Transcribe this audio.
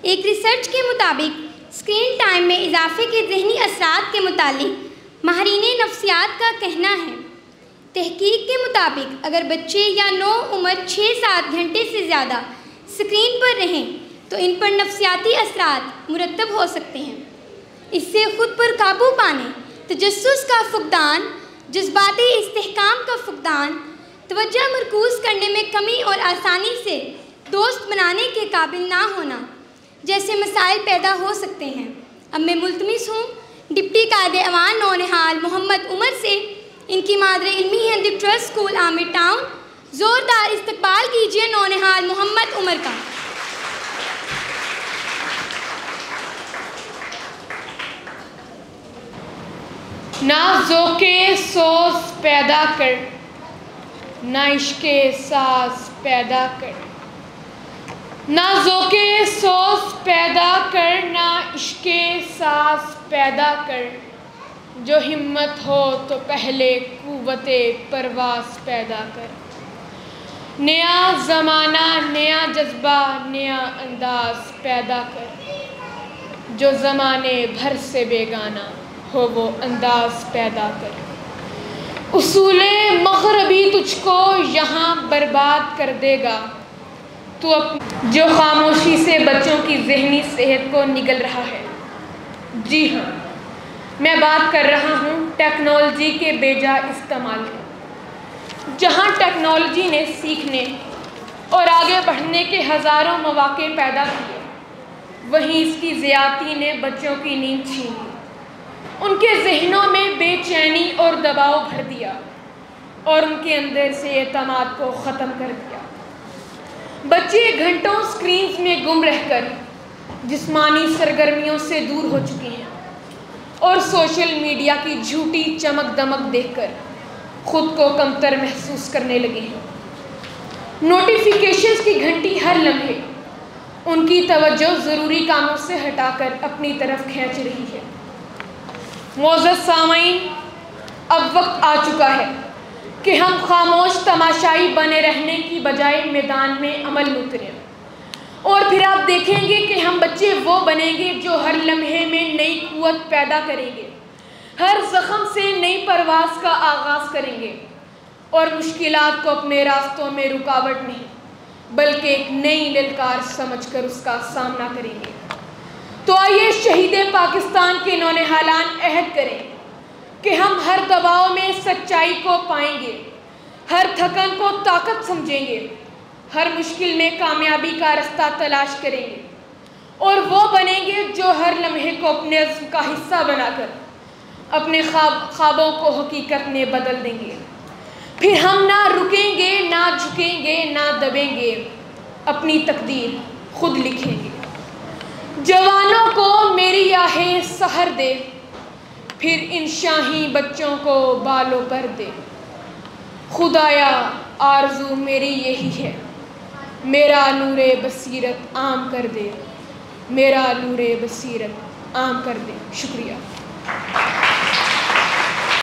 ایک ریسرچ کے مطابق اسکرین ٹائم میں اضافے کے ذہنی اثرات کے متعلق ماہرین نفسیات کا کہنا ہے۔ تحقیق کے مطابق اگر بچے یا نو عمر 6-7 گھنٹے سے زیادہ اسکرین پر رہیں تو ان پر نفسیاتی اثرات مرتب ہو سکتے ہیں۔ اس سے خود پر قابو پانے، تجسس کا فقدان، جذباتی استحکام کا فقدان، توجہ مرکوز کرنے میں کمی اور آسانی سے دوست بنانے کے قابل نہ ہونا جیسے مسائل پیدا ہو سکتے ہیں۔ اب میں ملتمس ہوں ڈپٹی قائد ایوان نونہال محمد عمر سے، ان کی مادر علمی ہے the trust school Aamir town, زوردار استقبال کیجیے نونہال محمد عمر کا۔ نہ ذوق سوز پیدا کر، نہ عشق ساز پیدا کر، نہ ذوق سوز پیدا کر، نہ عشق ساز پیدا کر، جو ہمت ہو تو پہلے قوت پرواز پیدا کر۔ نیا زمانہ، نیا جذبہ، نیا انداز پیدا کر، جو زمانے بھر سے بیگانہ ہو وہ انداز پیدا کر۔ اصول مغربی تجھ کو یہاں برباد کر دے گا، تو جو خاموشی سے بچوں کی ذہنی صحت کو نگل رہا ہے۔ جی ہاں، میں بات کر رہا ہوں ٹیکنالوجی کے بے جا استعمال کی۔ جہاں ٹیکنالوجی نے سیکھنے اور آگے بڑھنے کے ہزاروں مواقع پیدا کیے، وہیں اس کی زیادتی نے بچوں کی نیند چھین لی، ان کے ذہنوں میں بے چینی اور دباؤ بھر دیا اور ان کے اندر سے اعتماد کو ختم کر دیا۔ بچے گھنٹوں سکرینز میں گم رہ کر جسمانی سرگرمیوں سے دور ہو چکے ہیں اور سوشل میڈیا کی جھوٹی چمک دمک دیکھ کر خود کو کمتر محسوس کرنے لگے ہیں۔ نوٹیفیکیشنز کی گھنٹی ہر لمحے ان کی توجہ ضروری کاموں سے ہٹا کر اپنی طرف کھینچ رہی ہے۔ معزز سامعین، اب وقت آ چکا ہے کہ ہم خاموش تماشائی بنے رہنے کی بجائے میدان میں عمل میں اتریں، اور پھر آپ دیکھیں گے کہ ہم بچے وہ بنیں گے جو ہر لمحے میں نئی قوت پیدا کریں گے، ہر زخم سے نئی پرواز کا آغاز کریں گے اور مشکلات کو اپنے راستوں میں رکاوٹ نہیں بلکہ ایک نئی للکار سمجھ کر اس کا سامنا کریں گے۔ تو آئیے شہید پاکستان کے نونہالان عہد کریں کہ ہم ہر دباؤ میں سچائی کو پائیں گے، ہر تھکن کو طاقت سمجھیں گے، ہر مشکل میں کامیابی کا رستہ تلاش کریں گے اور وہ بنیں گے جو ہر لمحے کو اپنے عزم کا حصہ بنا کر اپنے خوابوں کو حقیقت میں بدل دیں گے۔ پھر ہم نہ رکیں گے، نہ جھکیں گے، نہ دبیں گے، اپنی تقدیر خود لکھیں گے۔ جوانوں کو میری آہ سحر دے، پھر ان شاہی بچوں کو بالوں پر دے۔ خدایا آرزو میری یہی ہے، میرا نور بصیرت عام کر دے، میرا نور بصیرت عام کر دے۔ شکریہ۔